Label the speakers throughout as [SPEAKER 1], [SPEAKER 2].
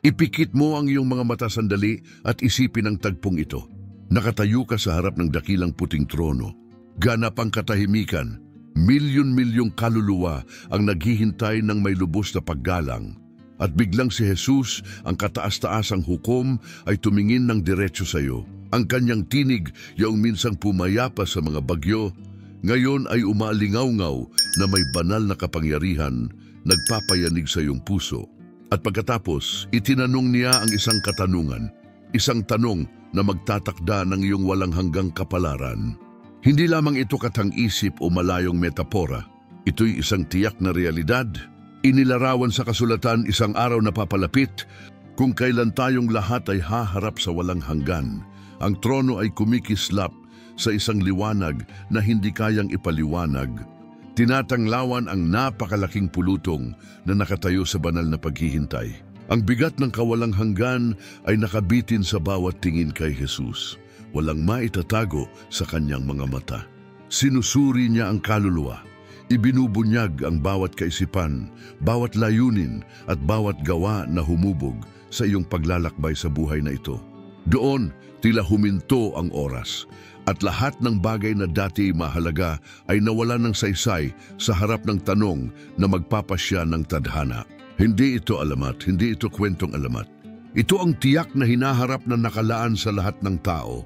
[SPEAKER 1] Ipikit mo ang iyong mga mata sandali at isipin ang tagpong ito. Nakatayo ka sa harap ng dakilang puting trono. Ganap ang katahimikan. Milyon-milyong kaluluwa ang naghihintay ng may lubos na paggalang. At biglang si Jesus, ang kataas-taasang hukom, ay tumingin ng diretso sa iyo. Ang kanyang tinig, yaong minsang pumayapa sa mga bagyo, ngayon ay umalingaw-ngaw na may banal na kapangyarihan, nagpapayanig sa iyong puso. At pagkatapos, itinanong niya ang isang katanungan, isang tanong na magtatakda ng iyong walang hanggang kapalaran. Hindi lamang ito katang-isip o malayong metapora. Ito'y isang tiyak na realidad. Inilarawan sa kasulatan isang araw na papalapit kung kailan tayong lahat ay haharap sa walang hanggan. Ang trono ay kumikislap sa isang liwanag na hindi kayang ipaliwanag. Tinatanglawan ang napakalaking pulutong na nakatayo sa banal na paghihintay. Ang bigat ng kawalang hanggan ay nakabitin sa bawat tingin kay Jesus. Walang maitatago sa kanyang mga mata. Sinusuri niya ang kaluluwa. Ibinubunyag ang bawat kaisipan, bawat layunin at bawat gawa na humubog sa iyong paglalakbay sa buhay na ito. Doon, tila huminto ang oras at lahat ng bagay na dati mahalaga ay nawala ng saysay sa harap ng tanong na magpapasya ng tadhana. Hindi ito alamat, hindi ito kwentong alamat. Ito ang tiyak na hinaharap na nakalaan sa lahat ng tao.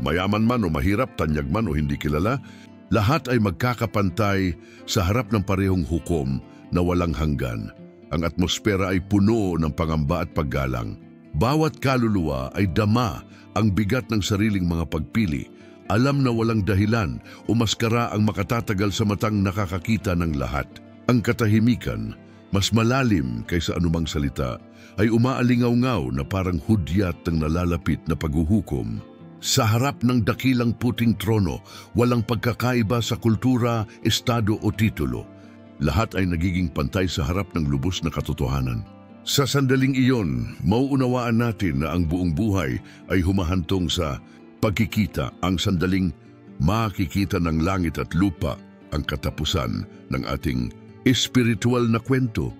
[SPEAKER 1] Mayaman man o mahirap, tanyag man o hindi kilala, lahat ay magkakapantay sa harap ng parehong hukom na walang hanggan. Ang atmosfera ay puno ng pangamba at paggalang. Bawat kaluluwa ay dama ang bigat ng sariling mga pagpili. Alam na walang dahilan o maskara ang makatatagal sa matang nakakakita ng lahat. Ang katahimikan, mas malalim kaysa anumang salita, ay umaalingaw-ngaw na parang hudyat ng nalalapit na paghuhukom. Sa harap ng dakilang puting trono, walang pagkakaiba sa kultura, estado o titulo. Lahat ay nagiging pantay sa harap ng lubos na katotohanan. Sa sandaling iyon, mauunawaan natin na ang buong buhay ay humahantong sa pagkikita, ang sandaling makikita ng langit at lupa, ang katapusan ng ating espiritual na kwento.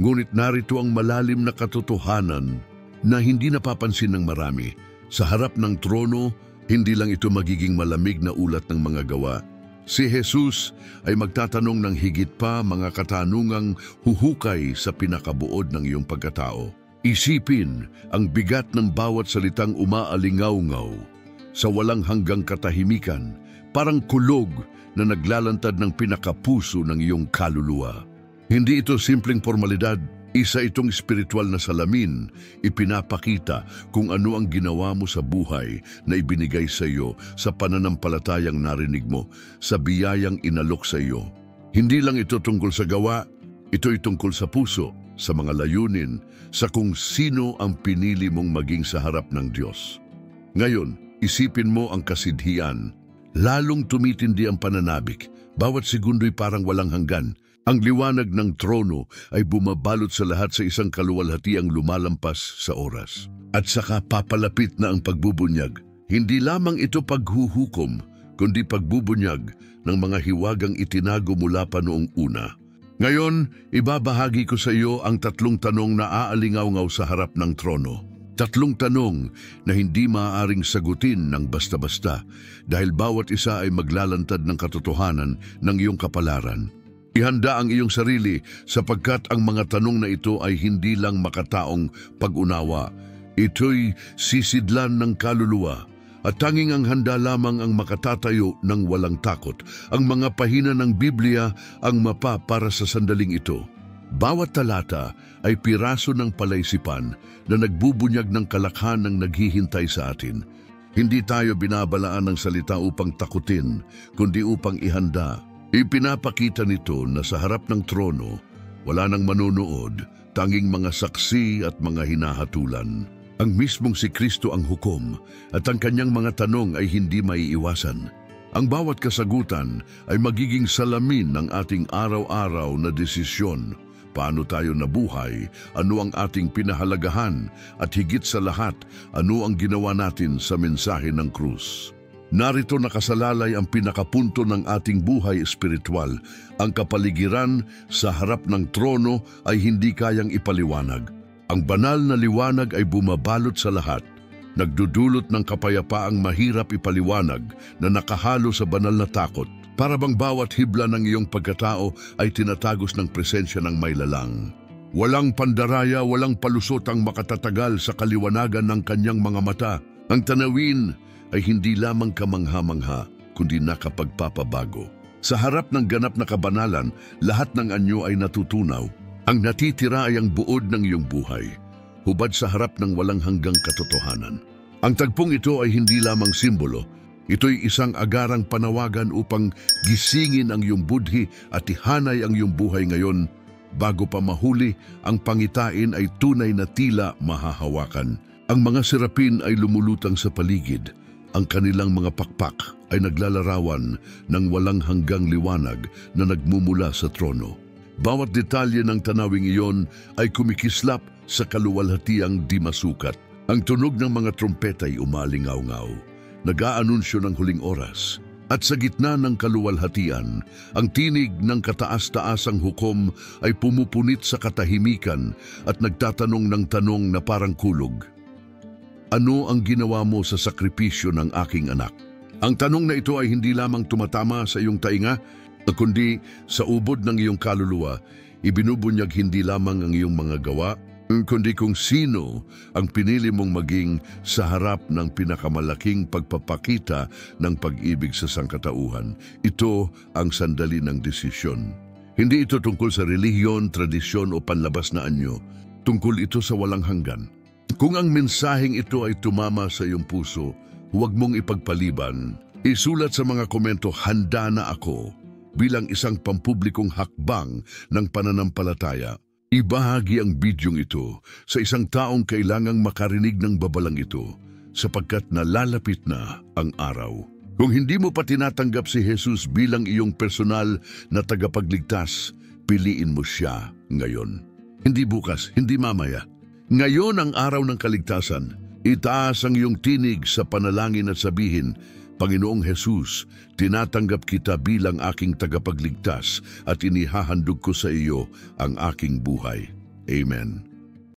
[SPEAKER 1] Ngunit narito ang malalim na katotohanan na hindi napapansin ng marami. Sa harap ng trono, hindi lang ito magiging malamig na ulat ng mga gawa. Si Jesus ay magtatanong ng higit pa mga katanungang huhukay sa pinakabuod ng iyong pagkatao. Isipin ang bigat ng bawat salitang umaalingaw-ngaw sa walang hanggang katahimikan, parang kulog na naglalantad ng pinakapuso ng iyong kaluluwa. Hindi ito simpleng formalidad, isa itong espiritual na salamin, ipinapakita kung ano ang ginawa mo sa buhay na ibinigay sa iyo sa pananampalatayang narinig mo, sa biyayang inalok sa iyo. Hindi lang ito tungkol sa gawa, ito'y tungkol sa puso, sa mga layunin, sa kung sino ang pinili mong maging sa harap ng Diyos. Ngayon, isipin mo ang kasidhian. Lalong tumitindi ang pananabik, bawat segundo'y parang walang hanggan. Ang liwanag ng trono ay bumabalot sa lahat sa isang kaluwalhatiang lumalampas sa oras. At saka papalapit na ang pagbubunyag. Hindi lamang ito paghuhukom, kundi pagbubunyag ng mga hiwagang itinago mula pa noong una. Ngayon, ibabahagi ko sa iyo ang 3 tanong na aalingaw-ngaw sa harap ng trono. 3 tanong na hindi maaaring sagutin ng basta-basta dahil bawat isa ay maglalantad ng katotohanan ng iyong kapalaran. Ihanda ang iyong sarili sapagkat ang mga tanong na ito ay hindi lang makataong pag-unawa. Ito'y sisidlan ng kaluluwa at tanging ang handa lamang ang makatatayo ng walang takot. Ang mga pahina ng Biblia ang mapa para sa sandaling ito. Bawat talata ay piraso ng palaisipan na nagbubunyag ng kalakhan ng naghihintay sa atin. Hindi tayo binabalaan ng salita upang takutin, kundi upang ihanda. Ipinapakita nito na sa harap ng trono, wala nang manonood, tanging mga saksi at mga hinahatulan. Ang mismong si Kristo ang hukom at ang kanyang mga tanong ay hindi maiiwasan. Ang bawat kasagutan ay magiging salamin ng ating araw-araw na desisyon. Paano tayo nabuhay, ano ang ating pinahalagahan, at higit sa lahat, ano ang ginawa natin sa mensahe ng krus. Narito nakasalalay ang pinakapunto ng ating buhay espiritual. Ang kapaligiran sa harap ng trono ay hindi kayang ipaliwanag. Ang banal na liwanag ay bumabalot sa lahat, nagdudulot ng kapayapaang mahirap ipaliwanag na nakahalo sa banal na takot. Para bang bawat hibla ng iyong pagkatao ay tinatagos ng presensya ng may lalang. Walang pandaraya, walang palusot ang makatatagal sa kaliwanagan ng kanyang mga mata. Ang tanawin ay hindi lamang kamangha-mangha, kundi nakapagpapabago. Sa harap ng ganap na kabanalan, lahat ng anyo ay natutunaw. Ang natitira ay ang buod ng iyong buhay, hubad sa harap ng walang hanggang katotohanan. Ang tagpong ito ay hindi lamang simbolo, ito'y isang agarang panawagan upang gisingin ang iyong budhi at ihanay ang iyong buhay ngayon. Bago pa mahuli, ang pangitain ay tunay na tila mahahawakan. Ang mga serapin ay lumulutang sa paligid. Ang kanilang mga pakpak ay naglalarawan ng walang hanggang liwanag na nagmumula sa trono. Bawat detalye ng tanawing iyon ay kumikislap sa kaluwalhatiang di masukat. Ang tunog ng mga trompeta ay umalingaw-ngaw, nag-aanunsyo ng huling oras. At sa gitna ng kaluwalhatian, ang tinig ng kataas-taasang hukom ay pumupunit sa katahimikan at nagtatanong ng tanong na parang kulog. Ano ang ginawa mo sa sakripisyo ng aking anak? Ang tanong na ito ay hindi lamang tumatama sa iyong tainga, kundi sa ubod ng iyong kaluluwa, ibinubunyag hindi lamang ang iyong mga gawa, kundi kung sino ang pinili mong maging sa harap ng pinakamalaking pagpapakita ng pag-ibig sa sangkatauhan. Ito ang sandali ng desisyon. Hindi ito tungkol sa relihiyon, tradisyon o panlabas na anyo. Tungkol ito sa walang hanggan. Kung ang mensaheng ito ay tumama sa iyong puso, huwag mong ipagpaliban. Isulat sa mga komento, handa na ako, bilang isang pampublikong hakbang ng pananampalataya. Ibahagi ang bidyong ito sa isang taong kailangang makarinig ng babalang ito sapagkat nalalapit na ang araw. Kung hindi mo pa tinatanggap si Jesus bilang iyong personal na tagapagligtas, piliin mo siya ngayon. Hindi bukas, hindi mamaya. Ngayon ang araw ng kaligtasan. Itaas ang iyong tinig sa panalangin at sabihin, Panginoong Jesus, tinatanggap kita bilang aking tagapagligtas at inihahandog ko sa iyo ang aking buhay. Amen.